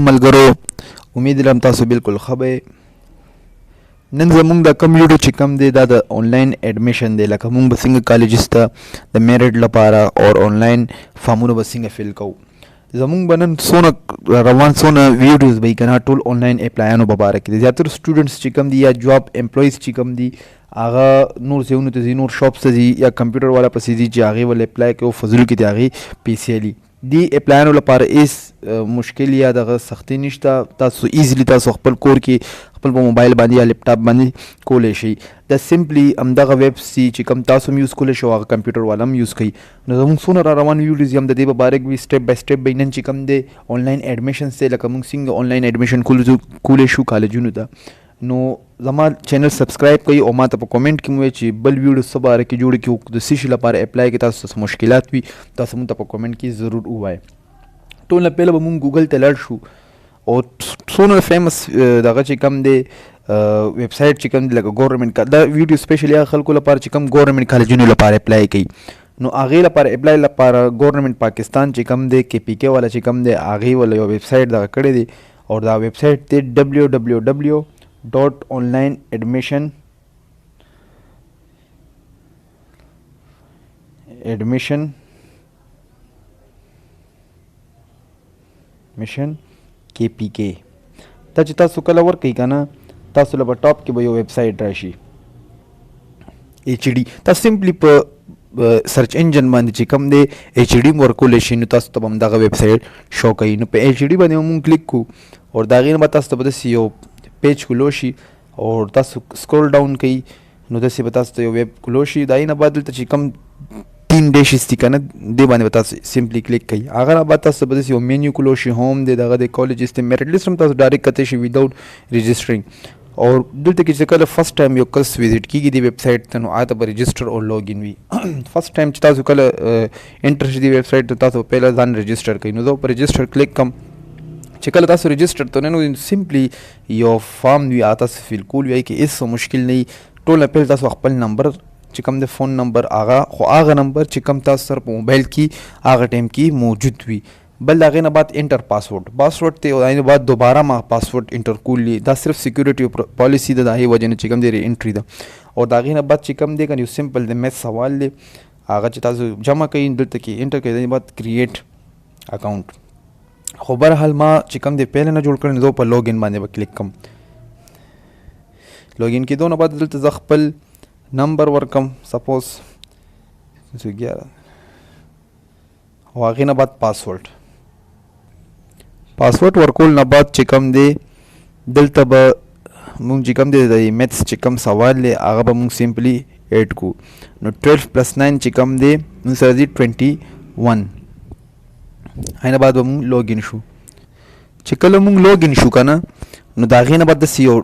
ملګرو امید لرم تاسو بالکل ښه به نن زموږ د کوم ویډیو چې کوم دی دا د آنلاین ایډمیشن دی لکه موږ به څنګه کالجز ته د میرټ لپاره او آنلاین فارمونه به څنګه فل کوو زموږ به نن څونه روان څونه ویډیوز به یې که نه ټول آنلاین اپلایانو په باره کې دي زیاتره سټوډنټس چې کوم دي یا جاب امپلویز چې کوم دي هغه نور ځایونو ته ځي نور شاپس ته ځي یا کمپیوټر والا پسې ځي چې هغې ول اپلای کوي او فضول کې د هغې پیسې لي دی اپلایانو لپاره هیڅ مشکل یا دغه سختي نشته تاسو ایزلی تاسو خپل کور کې خپل په موبایل باندې یا لیپټاپ باندې کولی شئ دا سمپلی همدغه ویب سي چې کوم تاسو هم یوز کولی شئ هغه کمپیوټر والا هم یوز کوي نو زموږ څونه را روان ویډیوز هم د دې په باره کې وي سټپ بای سټپ به نن چې کوم دی آنلاین ایډمیشنز دی لکه موږ څنګه آنلاین ایډمیشن کولی شو کالجونو ته نو زما چینل سبسکرایب کوئ او ما ته په کومنټ کې مو وایئ چې بل ویډیو څه باره کې جوړ کړو د څه شي لپاره اپلای کې تاسو څه مشکلات وي تاسو موږ ته په کومنټ کې ضرور ووایئ ټول نه پهله به مونږ ګوګل ته لاړ شو او څونه فیمس دغه چې کوم دی ویب سایټ چې کوم دی لکه ګورنمنټ دا ویډیو سپیشلی هغه خلکو لپاره چې کوم ګورنمنټ کالجونو لپاره اپلای کوي نو هغې لپاره اپلای لپاره ګورنمنټ پاکستان چې کوم دی KPK والا چې کوم دی هغې والا یو ویب سایټ دغه کړی دی او دا ویب سایټ دی www.onlineadmission KPK دا چې تاسو کله ورکوئ که نه تاسو له به ټاپ کې به یو ویب سایټ راشي HD تاسو سمپلی په سرچ انجن باندې چې کوم دی HD م ورکولی شي نو تاسو ته به همدغه ویب سایټ شو کوي نو په HD باندې مونږ کلیک کوو او د هغې نه به تاسو ته به داسې یو پیج کلو شي او تاسو سکرول ډاون کوئ نو داسې به تاسو ته یو ویب کلو شي د هغې نه بعد دلته چې کوم 3 ډیشز دي که نه دې باندې به تاسو سمپلی کلیک کوئ هغه نه بعد تاسو ته به داسې یو مینیو کلو شي هوم دی دغه د کالجز دی میرټ لیسټ هم تاسو ډایرکټ کتی شي وداوټ رجسټرینګ او دلته کې چې کله فرست ټایم یو کس وزټ کېږي دې ویب سایټ ته نو هغه ته به رجسټر او لاګ ان وي فرست ټایم چې تاسو کله انټر شي دې ویب سایټ ته تاسو پهله ځان رجسټر کوئ نو زه په رجسټر کلیک کوم چې کله تاسو رجسټر ته نو سمپلی یو فارم وي هغه تاسو فیل کول وي کې هېڅ مشکل نه وي ټول نه پهل تاسو خپل نمبر چې کوم د فون نمبر هغه نمبر چې کوم تاسو سره په موبایل کې هغه ټایم کې موجود وي بل د هغې نه بعد انټر پاسورډ ته او د هغې نه بعد دوباره ما پاسورډ انټر کولی دا صرف سیکورټي پالیسي ده د هغې وجې نه چې کوم دی ری انټري ده او د هغې نه بعد چې کوم دی که یو سمپل د میث سوال دی هغه چې تاسو جمع کوئ دلته کې انټر کوئ د هغې بعد کریټ اکاونټ خو برحال ما چې کوم دی پهله نه جوړ کړی نو زه په لاګ ان باندې به کلیک کوم لاګ ان کېدو نه بعد دلته زه خپل نمبر ورکم سپوز 11 او هغې نه بعد پاسورډ ورکول نه بعد چې کوم دی دلته به مونږ چې کوم دی د میتھس چې کوم سوال دی هغه به مونږ سمپلی ایډ کو نو 12 + 9 چې کوم دی مونږ سره دی 21 هغې نه بعد به مونږ لاګ ان شو چې کله مونږ لاګ ان شو که نه نو د هغې نه بعد داسې یو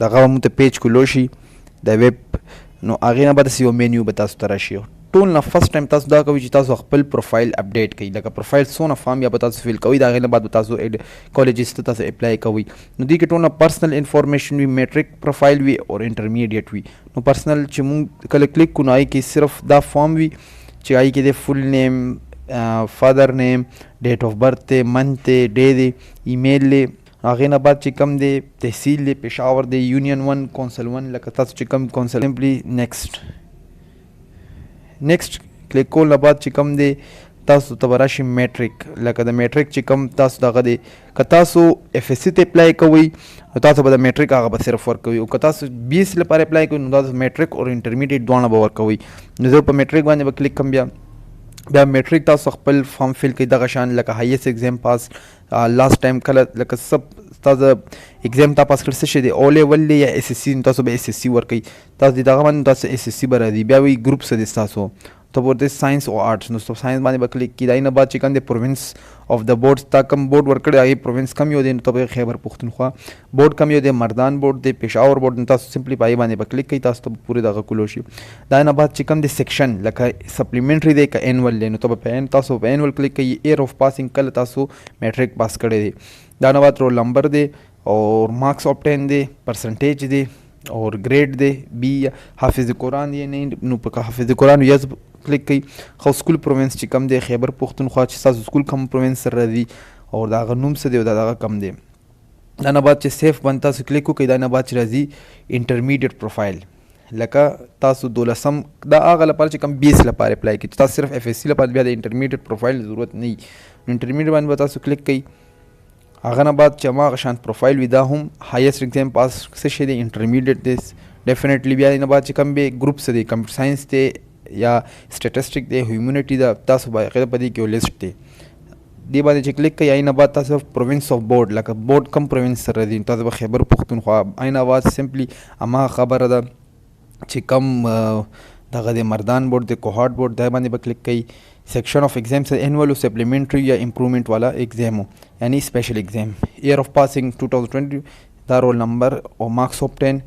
دغه به مونږ ته پیج کلو شي د ویب نو هغې نه به داسې یو مینیو به تاسو ته راشي ټول نه فرست ټایم تاسو دا کوئ چې تاسو خپل پروفایل اپډیټ کوئ لکه پروفایل څونه فارم یا به تاسو فیل کوئ د هغې نه بعد به تاسو کالجز ته تاسو اپلای کوئ نو دې کې ټول نه پرسنل انفارمیشن وي میټرک پروفایل وي او انټرمیډیټ وي نو پرسنل چې مونږ کله کلیک کړو نو هغې کې صرف دا فارم وي چې هغې کې د فل نیم فادر نیم ډیټ آف برث دی منث دی ډے دی ایمیل دی هغې نه بعد چې کوم دی تحصیل دی پېښور دی یونین 1 کونسل 1 لکه تاسو چې کوم کونسل سمپلی نیکسټ کلیک کول نه بعد چې کوم دی تاسو ته به راشي میټرک لکه د میټرک چې کوم تاسو دغه دی که تاسو FSC ته اپلای کوئ نو تاسو به د میټرک هغه به صرف ورکوئ او که تاسو BSc لپاره اپلای کوئ نو تاسو میټرک او انټرمیډیټ دواړه به ورکوئ نو زه په میټرک باندې به کلیک کوم بیا میټرک تاسو خپل فارم فل کوئ دغه شان لکه هایست ایگزام پاس لاست ټایم کله لکه سب تاسو ایگزام تا پاس کړی څه شی دی او لیول دی یا SSC تاسو به SSC ورکوئ تاسو دغه باندې تاسو SSC به راځي بیا وایي ګروپ څه دی ستاسو ته به ورته ساینس او آرټس نو ساینس باندې به کلیک کړي د هغې نه بعد چې کوم دی پروینس اف د بورډ تا کوم بورډ ورکړی هغې پروینس کم یو دی نو ته به خیبر پښتونخوا بورډ کم یو دی مردان بورډ دی پېښور بورډ نو تاسو سمپلی په هغې باندې به کلیک کوئ تاسو ته به پورې دغه کلو شي د هغې نه بعد چې کوم دی سیکشن لکه سپلیمنټري دی که اینول دی نو ته به تاسو په اینول کلیک کوئ ایر آف پاسینګ کله تاسو میټرک پاس کړی دی دا نه بعد رول نمبر دی اور مارکس آبټین دی پرسنټیج دی اور گریड دی بی حافظ قرآن دی نه نو په حافظ قرآن یز کلیک کوئ خو سکول پروینس چې کوم دی خیبر پښتونخوا چې ستاسو سکول کوم پروینس سره راځي او دا هغه نوم څه دی او دا هغه کم دی. دا نه بعد چې سیف باندې تاسو کلیک وکړئ دا نه بعد چې راځي انټرمیډیټ پروفایل. لکه تاسو 12 دا هغه لپاره چې کوم 20 لپاره اپلای کړئ. تاسو صرف اف اس سی لپاره بیا د انټرمیډیټ پروفایل ضرورت نه وي. انټرمیډیټ باندې به تاسو کلیک کړئ. هغه نه بعد چې هماغه شان پروفایل وي دا هم هایست ایگزام پاس څه شی دی انټرمیډیټ دی ډیفینیټلی. بیا نه بعد چې کوم به ګروپ څه دی کمپیوټر ساينس دی یا سټیټسټیک دی هیومنټي دا تاسو باندې په دې کې لیست دی. دی باندې چې کلیک کوي نه بعد تاسو پروینس اف بورډ لکه بورډ کم پروینس سره دی تاسو به خیبر پختونخوا نه بعد سمپلی اما خبره ده چې کم دغه د مردان بورډ د کوهارت بورډ دا باندې به کلیک کوي. سیکشن اف ایگزام سے اینول او سپلیمنټری یا امپروومنٹ والا ایگزام یعنی اسپیشل ایگزام. ایئر اف پاسنگ 2020 دا رول نمبر او مارکس اوبټین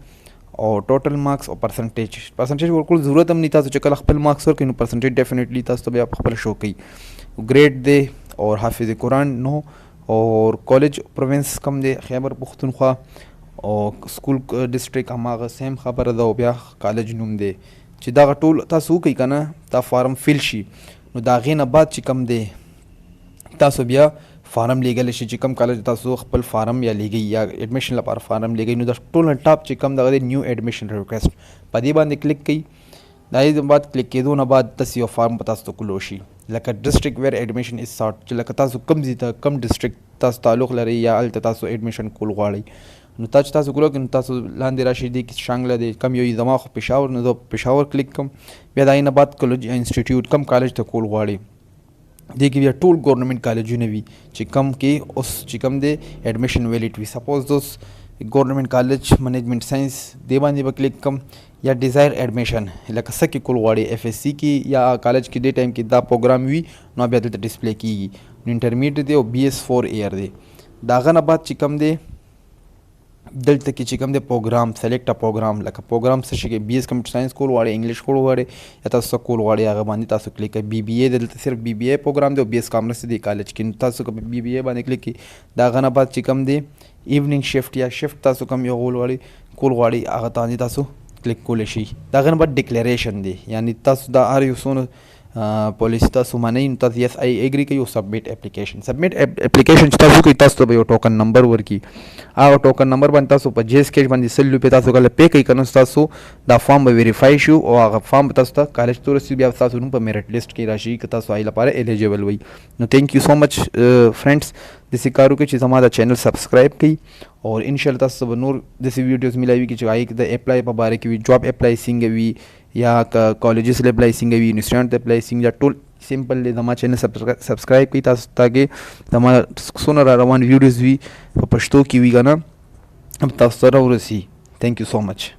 او ټوټل مارکس او پرسنټیج ورکول ضرورت هم نه. تاسو چې کله خپل مارکس ورکړئ نو پرسنټیج ډیفینیټلی تاسو ته بیا خپل شو کوي. ګریډ دی اور حافظ قرآن نو اور کالج پروینس کم دی خیبر پختونخوا او سکول ډسټریک هماغه سیم خبره ده او بیا کالج نوم دی چې دغه ټول تاسو وکړئ که نه دا فارم فیل شي نو د هغې نه بعد چې کم دی تاسو بیا فارم لیږلی شي. چې کم کالج تاسو خپل فارم یا لیږئ یا ایډمیشن لپاره فارم لیږئ نو د ټول نه ټاپ چې کم دغه دی نیو ایډمیشن ریکویسټ په دې باندې کلیک کوئ. د هغې نه بعد کلیک کېدو نه بعد داسې یو فارم په تاسو ته کلو شي لکه ډسټریک ویر ایډمیشن از ساټ چې لکه تاسو کم ځای ته کم ډسټریک تاسو تعلق لرئ یا هلته تاسو ایډمیشن کول غواړئ نو تاسو کولو کې نو تاسو لاندې راشي دې کې شانګله دی کم یو زما خو پېښور نو زه پېښور کلیک کوم. بیا د هغې نه بعد کالج انسټیټیوټ کم کالج ته کول غواړئ دې کې بیا ټول ګورنمنټ کالجونه وي چې کم کې اوس چې کم دی ایډمیشن ویلیډ وي. سپوز دوس ګورنمنټ کالج منیجمنټ ساينس دې باندې به کلیک کوم یا ډیزایر ایډمیشن لکه څه کې کول غواړئ اف اس سی کې یا کالج کې دې ټایم کې دا پروګرام وي نو بیا دلته ډسپلی کېږي. نو انټرمیډیټ دی او بی ایس 4 ایئر دی. د هغه نه بعد چې کم دی دلته کې چې کوم دی پروګرام سلیکټ ا پروګرام لکه پروګرام څه شي کې بی ایس کمپیوټر ساينس کول غواړئ انګلیش کول غواړئ یا تاسو کول غواړئ هغه باندې تاسو کلیک کوئ. بی بی اے دلته صرف بی بی اے پروګرام دی او بی ایس کامرس دی کالج کې تاسو بی بی اے باندې کلیک کړئ. د هغه نه بعد چې کوم دی ایوننګ شفټ یا شفټ تاسو کوم یو کول غواړئ هغه باندې تاسو کلیک کولی شي. د هغه نه بعد ډکلیریشن دی یعنی تاسو دا هر یو څونه پالیسي تاسو منئ نو تاسو یس آی ایګري کوئ او سبمیټ اپلیکیشن اپلیکیشن چې تاسو کوئ تاسو ته به یو ټوکن نمبر ورکړي. هغه ټوکن نمبر باندې تاسو په جی اس کیش باندې 100 روپۍ تاسو کله پے کوئ که نه تاسو دا فارم به ویریفای شي او هغه فارم به تاسو ته کالج ته ورسي بیا تاسو نوم په میرټ لیسټ کې راشي که تاسو هغې لپاره ایلیجبل وئ. نو تھینک یو سو مچ فرینډس داسې کار وکړئ چې زما دا چینل سبسکرایب کړئ اور انشاءالله تاسو به نور داسې ویډیوز میلاوي چې هغې د اپلای په باره کې وي جاب اپلای څنګه وي یا کالجز اپلای څنګه وي یونیورسټیانو ته اپلای څنګه ټول سمپل دی. زما چینل سبسکرایب کړئ تاسو تاکې زما څونه را روان ویډیوز وي په پښتو کې وي که نه تاسو ته راورسي. تھینک یو سو مچ.